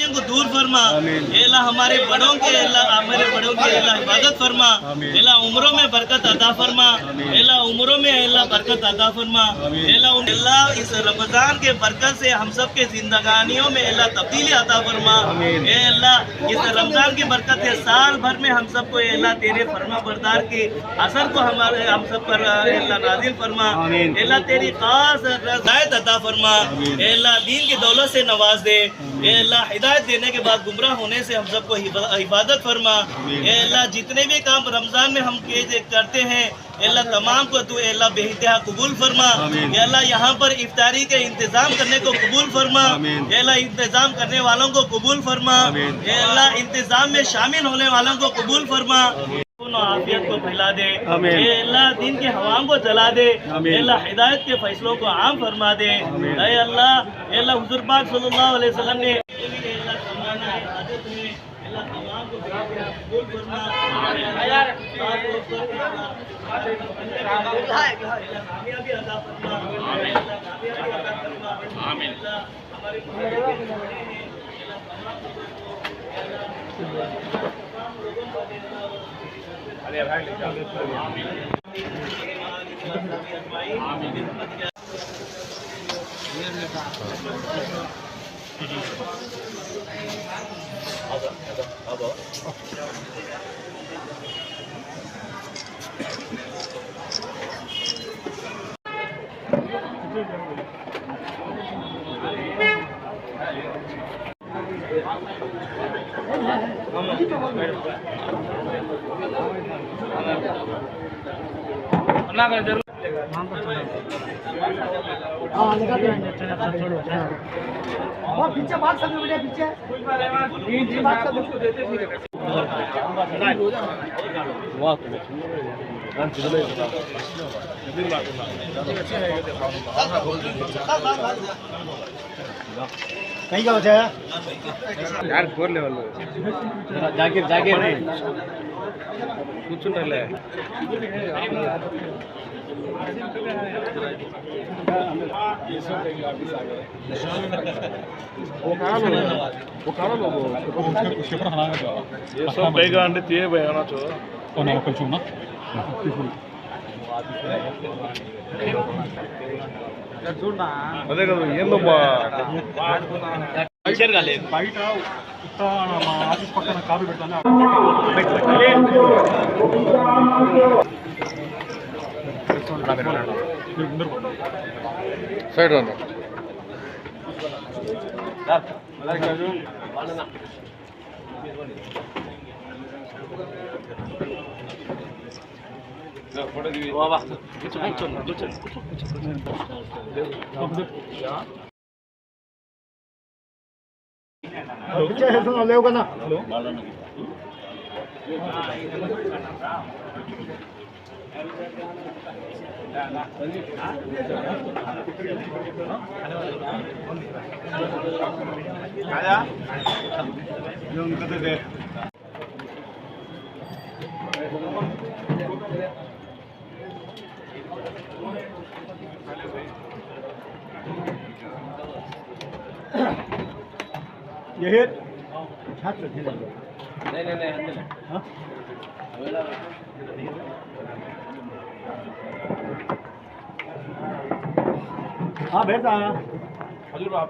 परेशानियों को दूर फरमा। अल्लाह हमारे बड़ों के अल्लाह हिफाजत फरमा। अल्लाह उम्रों में बरकत अता फरमा। अल्लाह उम्रों में अल्लाह बरकत अता फरमा। अल्लाह इस रमजान के बरकत से हम सब के जिंदगानियों में अल्लाह तब्दीली अता फरमा। अल्लाह इस रमजान की बरकत से साल भर में हम सबको अल्लाह तेरे फरमा बरदार के असर को हम सब पर अल्लाह नाजिल फरमा। अल्लाह तेरी खास हिदायत अता फरमा। अल्लाह दीन की दौलत से नवाज दे। अल्लाह हिदायत देने के बाद गुमराह होने से हम सबको हिफाजत फरमा। अल्लाह जितने भी काम रमजान में हम करते हैं अल्लाह तमाम को तू अल्लाह बेइंतहा कबूल फरमा। अल्लाह यहाँ पर इफ्तारी के इंतजाम करने को कबूल फरमा। अल्लाह इंतजाम करने वालों को कबूल फरमा। अल्लाह इंतजाम में शामिल होने वालों को कबूल फरमा। आफियत को फैला दे। अल्लाह दिन की हवाओं को जला दे। अल्लाह हिदायत के फैसलों को आम फरमा दे। अल्लाह हुजूर पाक सल्लल्लाहु अलैहि वसल्लम ने पीछे बात सब पीछे कहीं का बचा यार फोर लेवल जाकिर जाकिर कुछ ले అదే కదా ఏందబ్బా బయట మా ఆఫీస్ పక్కన కాపీ పెడతాను సైడ్ రండి లేవు కదా ये छात्र थे नहीं हाँ हाँ बेटा हजूर आप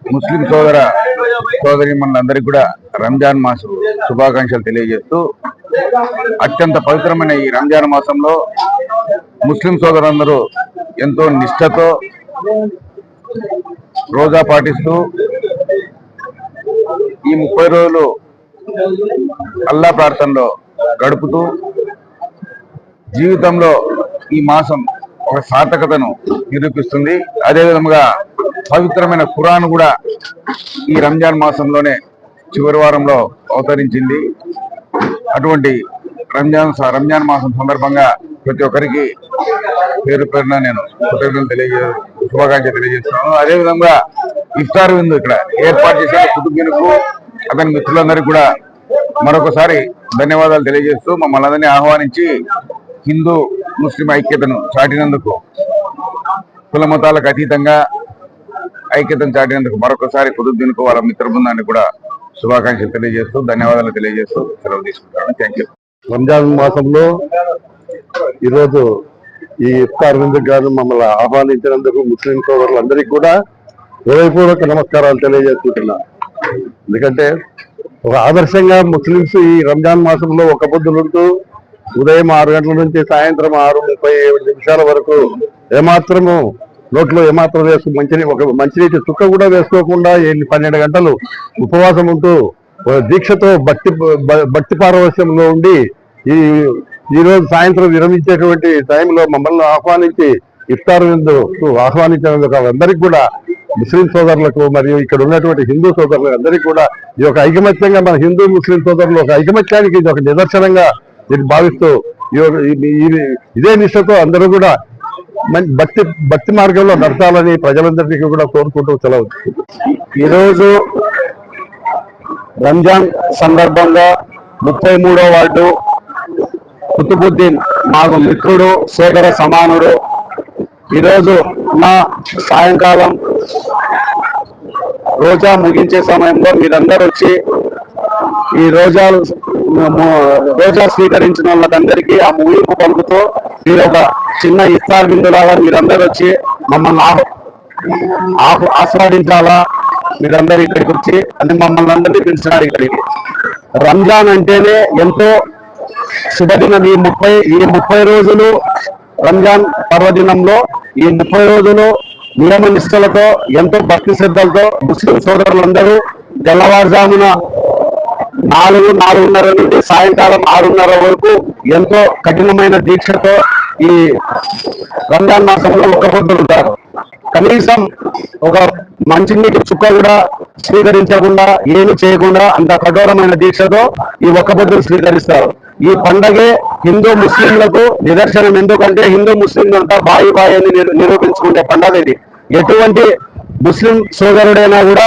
ముస్లిం సోదరీమణులందరికీ కూడా రంజాన్ మాస శుభాకాంక్షలు తెలియజేస్తూ అత్యంత పవిత్రమైన ఈ రంజాన్ మాసంలో ముస్లిం సోదరులందరూ ఎంతో నిష్ఠతో రోజా పాటిస్తూ ఈ 30 రోజులు అల్లా ప్రార్థనలో గడుపుతూ జీవితంలో ఈ మాసం ఒక సార్థకతను నిరూపిస్తుంది. అదేవిధంగా పవిత్రమైన ఖురాన్ కూడా ఈ రంజాన్ మాసంలోనే చివరి వారంలో అవతరించింది. అటువంటి రంజాన్ మాసం సందర్భంగా ప్రతి ఒక్కరికి పేరు పేరున నేను కృతజ్ఞతలు శుభాకాంక్షలు తెలియజేస్తున్నాను. అదేవిధంగా ఇఫ్తార్ విందు ఇక్కడ ఏర్పాటు చేసిన కుటుంబీలకు అతని మిత్రులందరికీ కూడా మరొకసారి ధన్యవాదాలు తెలియజేస్తూ మమ్మల్ని అందరినీ ఆహ్వానించి హిందూ ముస్లిం ఐక్యతను చాటినందుకు, కుల మతాలకు అతీతంగా ఐక్యతను చాటినందుకు మరొకసారి కుతుబుద్దీన్కు వాళ్ళ మిత్ర బృందాన్ని కూడా శుభాకాంక్షలు తెలియజేస్తూ ధన్యవాదాలు తెలియజేస్తూ సెలవు తీసుకుంటాను. Thank you. రంజాన్ మాసంలో ఈరోజు ఈ ఇఫ్తార్ విందుకు గాను మమ్మల్ని ఆహ్వానించినందుకు ముస్లిం సోదరులందరికీ కూడా హృదయపూర్వక నమస్కారాలు తెలియజేసుకుంటున్నా. ఎందుకంటే ఒక ఆదర్శంగా ముస్లింస్ ఈ రంజాన్ మాసంలో ఒక పొద్దులుంటూ ఉదయం 6 గంటల నుంచి సాయంత్రం 6:37 వరకు ఏమాత్రము నోట్లో ఏమాత్రం ఒక మంచినీటి చుక్క కూడా వేసుకోకుండా 12 గంటలు ఉపవాసం ఉంటూ దీక్షతో భక్తి పారవశ్యంలో ఉండి ఈ రోజు సాయంత్రం విరమించేటువంటి టైంలో మమ్మల్ని ఆహ్వానించి ఇఫ్తార్ విందుకు ఆహ్వానించినందుకు అందరికీ కూడా ముస్లిం సోదరులకు మరియు ఇక్కడ ఉన్నటువంటి హిందూ సోదరులకు అందరికీ కూడా ఈ యొక్క ఐకమత్యంగా మన హిందూ ముస్లిం సోదరులు ఒక ఐకమత్యానికి ఇది ఒక నిదర్శనంగా దీన్ని భావిస్తూ ఇదే నిష్ఠతో అందరూ కూడా భక్తి మార్గంలో నడచాలని ప్రజలందరికీ కూడా కోరుకుంటూ సెలవు. ఈరోజు రంజాన్ సందర్భంగా 33వ వార్డు కుతుబుద్దీన్ మాకు మిత్రుడు, సోదర సమానుడు. ఈరోజు సాయంకాలం రోజా ముగించే సమయంలో మీరందరూ వచ్చి ఈ రోజా స్వీకరించిన వాళ్ళకందరికీ ఆ ముగింపు పలుకుతూ మీరు ఒక చిన్న ఇఫ్తార్ విందులాగా మీరందరూ వచ్చి మమ్మల్ని ఆస్వాదించాలా. మీరందరూ ఇక్కడికి వచ్చి అంటే మమ్మల్ని అందరినీ పిలిచినారు ఇక్కడికి. రంజాన్ అంటేనే ఎంతో శుభదినం. ఈ 30 రోజులు రంజాన్ పర్వదినంలో ఈ 30 రోజులు నియమ నిష్టలతో ఎంతో భక్తి శ్రద్ధలతో ముస్లిం సోదరులందరూ తెల్లవారుజామున 4:30 నుండి సాయంకాలం 6:30 వరకు ఎంతో కఠినమైన దీక్షతో ఈ రంజాన్ మాసంలో ఒక్క పొద్దులుంటారు. కనీసం ఒక మంచినీటి చుక్క కూడా స్వీకరించకుండా ఏమి చేయకుండా అంత కఠోరమైన దీక్షతో ఈ ఒక్క పొద్దులు స్వీకరిస్తారు. ఈ పండగే హిందూ ముస్లింలకు నిదర్శనం. ఎందుకంటే హిందూ ముస్లింలంతా బాయి అని నిరూపించుకునే పండగ ఇది. ఎటువంటి ముస్లిం సోదరుడైనా కూడా,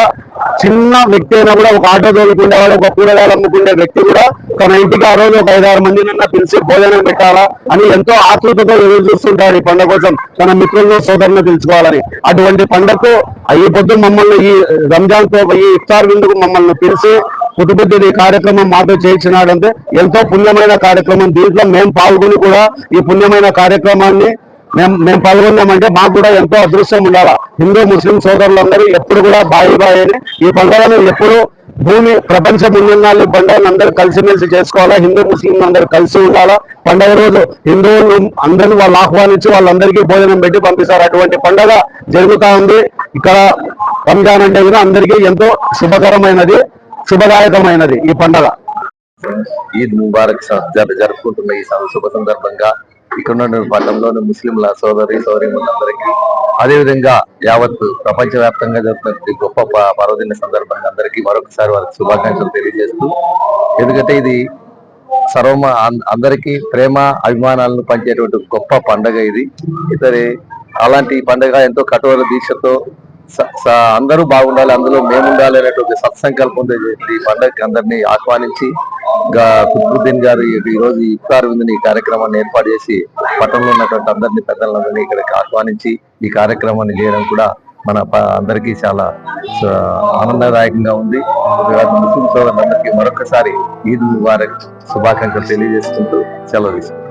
చిన్న వ్యక్తి అయినా కూడా, ఒక ఆటో తోలుకునేవాడు, ఒక కూరగాయలు అమ్ముకునే వ్యక్తి కూడా తన ఇంటికి ఆ రోజు ఒక 5-6 మందినన్నా పిలిచి భోజనం పెట్టాలా అని ఎంతో ఆతృతతో ఎదురు చూస్తుంటాడు ఈ పండుగ కోసం, తన మిత్రులను సోదరులను పిలుచుకోవాలని. అటువంటి పండుగకు ఈ పొద్దు మమ్మల్ని ఈ రంజాన్ తో ఈ ఇఫ్తార్ విందుకు మమ్మల్ని పిలిచి కుతుబుద్దీన్ ఈ కార్యక్రమం మాతో చేయించినాడంటే ఎంతో పుణ్యమైన కార్యక్రమం. దీంట్లో మేము పాల్గొని కూడా ఈ పుణ్యమైన కార్యక్రమాన్ని మేము పాల్గొన్నామంటే మాకు కూడా ఎంతో అదృష్టం ఉండాలా. హిందూ ముస్లిం సోదరులందరూ ఎప్పుడు కూడా బాయి అని ఈ పండుగను ఎప్పుడు ప్రపంచం ఉన్ననాళ్ళు పండుగను అందరూ కలిసిమెలిసి చేసుకోవాలా. హిందూ ముస్లిం అందరూ కలిసి ఉండాలా. పండుగ రోజు హిందువులు అందరినీ వాళ్ళు ఆహ్వానించి వాళ్ళందరికీ భోజనం పెట్టి పంపిస్తారు. అటువంటి పండుగ జరుగుతా ఉంది ఇక్కడ. రంజాన్ అంటే కూడా అందరికీ ఎంతో శుభదాయకమైనది ఈ పండుగ. ఈద్ ముబారక్ జరుపుకుంటున్న ఈ శుభ సందర్భంగా ఇక్కడ ఉన్న పట్టణంలోని ముస్లింల సోదరీమణులందరికీ, అదేవిధంగా యావత్ ప్రపంచ వ్యాప్తంగా జరుగుతున్న గొప్ప పర్వదిన సందర్భంగా అందరికీ మరొకసారి వారికి శుభాకాంక్షలు తెలియజేస్తూ, ఎందుకంటే ఇది అందరికీ ప్రేమ అభిమానాలను పంచేటువంటి గొప్ప పండుగ ఇది. అలాంటి పండుగ ఎంతో కఠోర దీక్షతో అందరూ బాగుండాలి, అందులో మేము ఉండాలి అనేటువంటి సత్సంకల్పంతో ఈ పండుగకి అందరినీ ఆహ్వానించి కుతుబుద్దీన్ గారు ఈ రోజు ఇఫ్తార్ విందుని ఈ కార్యక్రమాన్ని ఏర్పాటు చేసి పట్టణంలో ఉన్నటువంటి అందరినీ పెద్దలందరినీ ఇక్కడికి ఆహ్వానించి ఈ కార్యక్రమాన్ని చేయడం కూడా మన అందరికీ చాలా ఆనందదాయకంగా ఉంది. ముస్లిం సోదరులందరికీ మరొకసారి ఈద్ ముబారక్ శుభాకాంక్షలు తెలియజేసుకుంటూ సెలవు తీసుకుంటాం.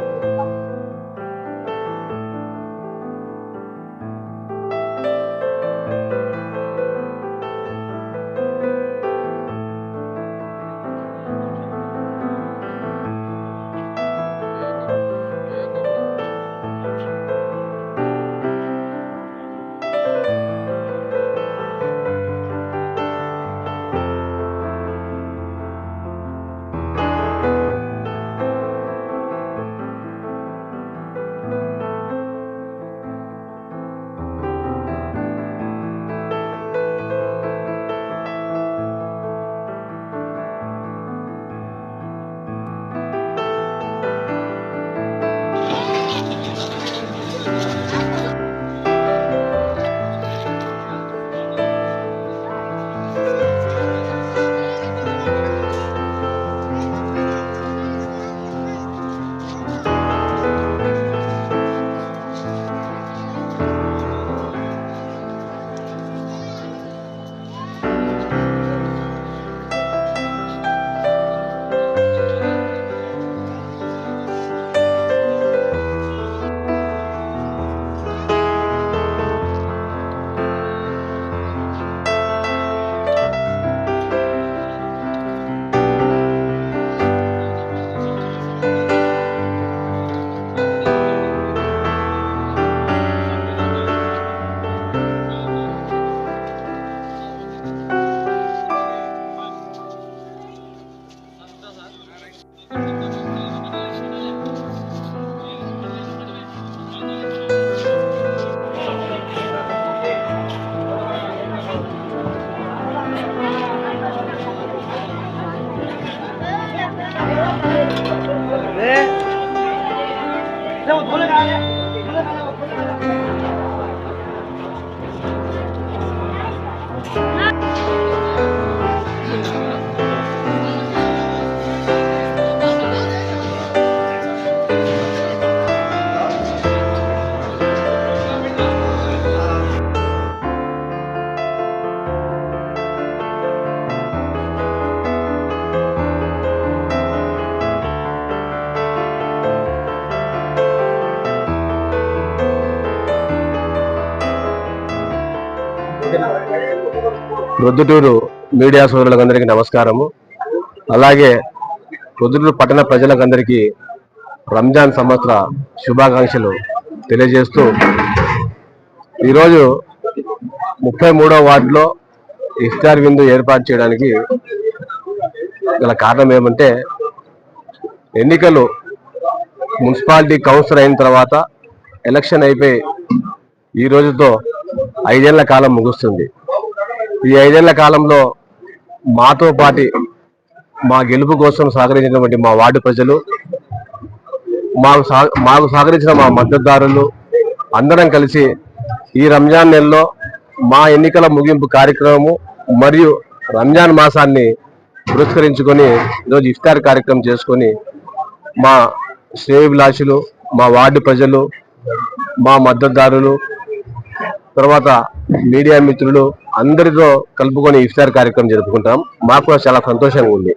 ప్రొద్దుటూరు మీడియా సోదరులందరికీ నమస్కారము. అలాగే ప్రొద్దుటూరు పట్టణ ప్రజలకందరికీ రంజాన్ సంవత్సర శుభాకాంక్షలు తెలియజేస్తూ ఈరోజు 33వ వార్డులో ఇఫ్తార్ విందు ఏర్పాటు చేయడానికి గల కారణం ఏమంటే, ఎన్నికలు మున్సిపాలిటీ కౌన్సిలర్ అయిన తర్వాత ఎలక్షన్ అయిపోయి ఈ రోజుతో 5 ఏళ్ల కాలం ముగుస్తుంది. ఈ 5 ఏళ్ల కాలంలో మాతో పాటు మా గెలుపు కోసం సహకరించినటువంటి మా వార్డు ప్రజలు, మాకు సహకరించిన మా మద్దతుదారులు అందరం కలిసి ఈ రంజాన్ నెలలో మా ఎన్నికల ముగింపు కార్యక్రమము మరియు రంజాన్ మాసాన్ని పురస్కరించుకొని ఈరోజు ఇఫ్తార్ కార్యక్రమం చేసుకొని మా శ్రేయోభిలాషులు, మా వార్డు ప్రజలు, మా మద్దతుదారులు, తర్వాత మీడియా మిత్రులు అందరితో కలుపుకొని ఇఫ్తార్ కార్యక్రమం జరుపుకుంటాం. మాకు కూడా చాలా సంతోషంగా ఉంది.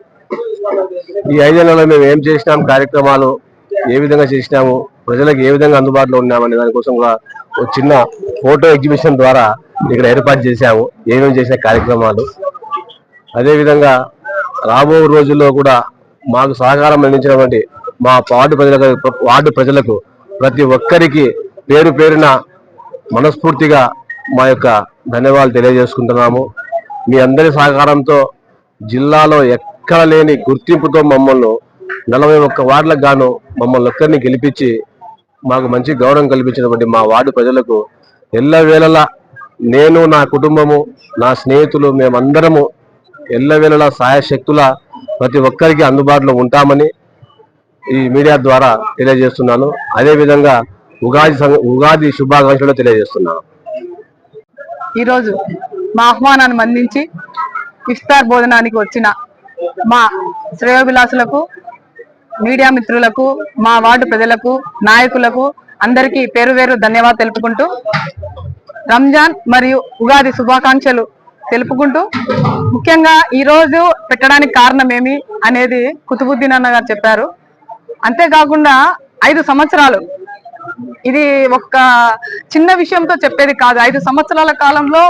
ఈ 5 ఏళ్లలో మేము ఏం చేసినాం, కార్యక్రమాలు ఏ విధంగా చేసినాము, ప్రజలకు ఏ విధంగా అందుబాటులో ఉన్నామనే దానికోసం కూడా ఒక చిన్న ఫోటో ఎగ్జిబిషన్ ద్వారా ఇక్కడ ఏర్పాటు చేశాము, ఏమేమి చేసిన కార్యక్రమాలు. అదేవిధంగా రాబో రోజుల్లో కూడా మాకు సహకారం అందించినటువంటి మా వార్డు ప్రజలకు ప్రతి ఒక్కరికి పేరు పేరున మనస్ఫూర్తిగా మా యొక్క ధన్యవాదాలు తెలియజేసుకుంటున్నాము. మీ అందరి సహకారంతో జిల్లాలో ఎక్కడ లేని గుర్తింపుతో మమ్మల్ని 41 వార్డులకు గాను మమ్మల్ని ఒక్కరిని గెలిపించి మాకు మంచి గౌరవం కల్పించినటువంటి మా వార్డు ప్రజలకు ఎల్లవేళలా నేను, నా కుటుంబము, నా స్నేహితులు మేమందరము ఎల్లవేళలా సాయశక్తుల ప్రతి ఒక్కరికి అందుబాటులో ఉంటామని ఈ మీడియా ద్వారా తెలియజేస్తున్నాను. అదేవిధంగా ఉగాది శుభాకాంక్షలు తెలియజేస్తున్నాను. ఈరోజు మా ఆహ్వానాన్ని మన్నించి ఇఫ్తార్ భోజనానికి వచ్చిన మా శ్రేయోభిలాషులకు, మీడియా మిత్రులకు, మా వార్డు ప్రజలకు, నాయకులకు అందరికీ పేరు పేరు ధన్యవాదాలు తెలుపుకుంటూ రంజాన్ మరియు ఉగాది శుభాకాంక్షలు తెలుపుకుంటూ, ముఖ్యంగా ఈ రోజు పెట్టడానికి కారణం ఏమి అనేది కుతుబుద్దీన్ అన్న గారు చెప్పారు. అంతేకాకుండా 5 సంవత్సరాలు, ఇది ఒక చిన్న విషయంతో చెప్పేది కాదు. 5 సంవత్సరాల కాలంలో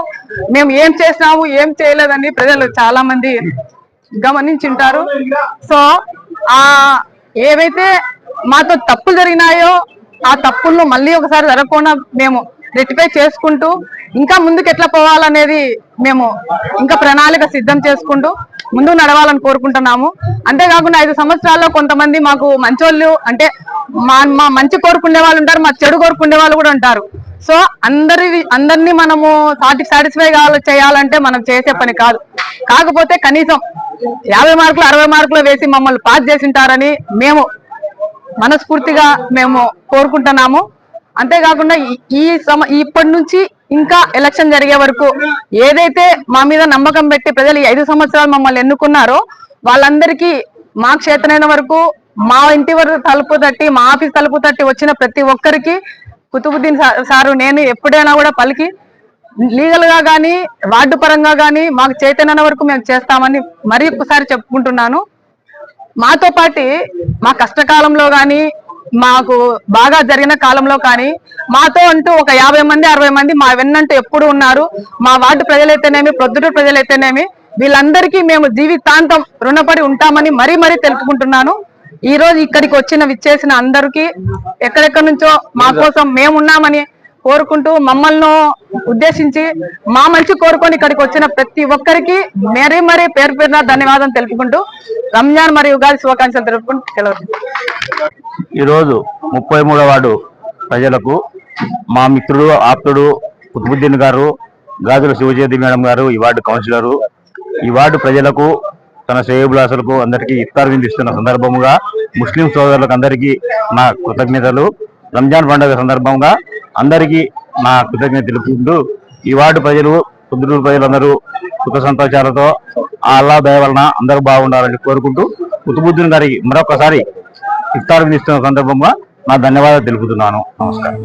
మేము ఏం చేసినాము, ఏం చేయలేదని ప్రజలు చాలా మంది గమనించుంటారు. సో ఏవైతే మాతో తప్పులు జరిగినాయో ఆ తప్పులను మళ్ళీ ఒకసారి జరగకుండా మేము రెక్టిఫై చేసుకుంటూ ఇంకా ముందుకు ఎట్లా పోవాలనేది మేము ఇంకా ప్రణాళిక సిద్ధం చేసుకుంటూ ముందుకు నడవాలని కోరుకుంటున్నాము. అంతేకాకుండా 5 సంవత్సరాల్లో కొంతమంది మాకు మంచోళ్ళు అంటే మా మంచి కోరుకునే వాళ్ళు ఉంటారు, మా చెడు కోరుకునే వాళ్ళు కూడా ఉంటారు. సో అందరినీ మనము సాటిస్ఫై చేయాలంటే మనం చేసే పని కాదు. కాకపోతే కనీసం 50 మార్కులు 60 మార్కులు వేసి మమ్మల్ని పాస్ చేసింటారని మేము మనస్ఫూర్తిగా మేము కోరుకుంటున్నాము. అంతేకాకుండా ఇప్పటి నుంచి ఇంకా ఎలక్షన్ జరిగే వరకు ఏదైతే మా మీద నమ్మకం పెట్టి ప్రజలు 5 సంవత్సరాలు మమ్మల్ని ఎన్నుకున్నారో వాళ్ళందరికీ మా క్షేత్రమైన వరకు మా ఇంటి వరకు తలుపు తట్టి, మా ఆఫీస్ తలుపు తట్టి వచ్చిన ప్రతి ఒక్కరికి కుతుబుద్దీన్ సారు నేను ఎప్పుడైనా కూడా పలికి లీగల్ గా గానీ వార్డు పరంగా గానీ మాకు చైతన్య వరకు మేము చేస్తామని మరీ ఒక్కసారి చెప్పుకుంటున్నాను. మాతో పాటు మా కష్టకాలంలో గానీ మాకు బాగా జరిగిన కాలంలో కానీ మాతో అంటూ ఒక 50 మంది 60 మంది మా వెన్నంటూ ఎప్పుడు ఉన్నారు. మా వార్డు ప్రజలైతేనేమి, ప్రొద్దుటూరు ప్రజలైతేనేమి వీళ్ళందరికీ మేము జీవితాంతం రుణపడి ఉంటామని మరీ తెలుపుకుంటున్నాను. ఈ రోజు ఇక్కడికి విచ్చేసిన అందరికీ ఎక్కడెక్కడి నుంచో మా కోసం మేమున్నామని కోరుకుంటూ మమ్మల్ని ఉద్దేశించి మా మంచి కోరుకొని ఇక్కడికి వచ్చిన ప్రతి ఒక్కరికి మరీ పేరు పేరున ధన్యవాదాలు తెలుపుకుంటూ రంజాన్ మరియు ఉగాది శుభాకాంక్షలు తెలుపుకుంటూ సెలవు. ఈరోజు 33వ వార్డు ప్రజలకు మా మిత్రుడు, ఆప్తుడు కుతుబుద్దీన్ గారు, గాజుల శివజ్యోతి మేడం గారు, ఈ వార్డు కౌన్సిలరు, ఈ వార్డు ప్రజలకు, తన శ్రేయోభిలాషులకు అందరికీ ఇఫ్తార్ విందు ఇస్తున్న సందర్భంగా ముస్లిం సోదరులకు అందరికీ నా కృతజ్ఞతలు. రంజాన్ పండుగ సందర్భంగా అందరికీ నా కృతజ్ఞత తెలుపుకుంటూ ఈ వార్డు ప్రజలు, పొద్దుటూరు ప్రజలందరూ సుఖ సంతోషాలతో అల్లా దయ వలన అందరూ బాగుండాలని కోరుకుంటూ కుతుబుద్దీన్ గారికి మరొకసారి ఇఫ్తార్ విందు ఇస్తున్న సందర్భంగా నా ధన్యవాదాలు తెలుపుతున్నాను. నమస్కారం.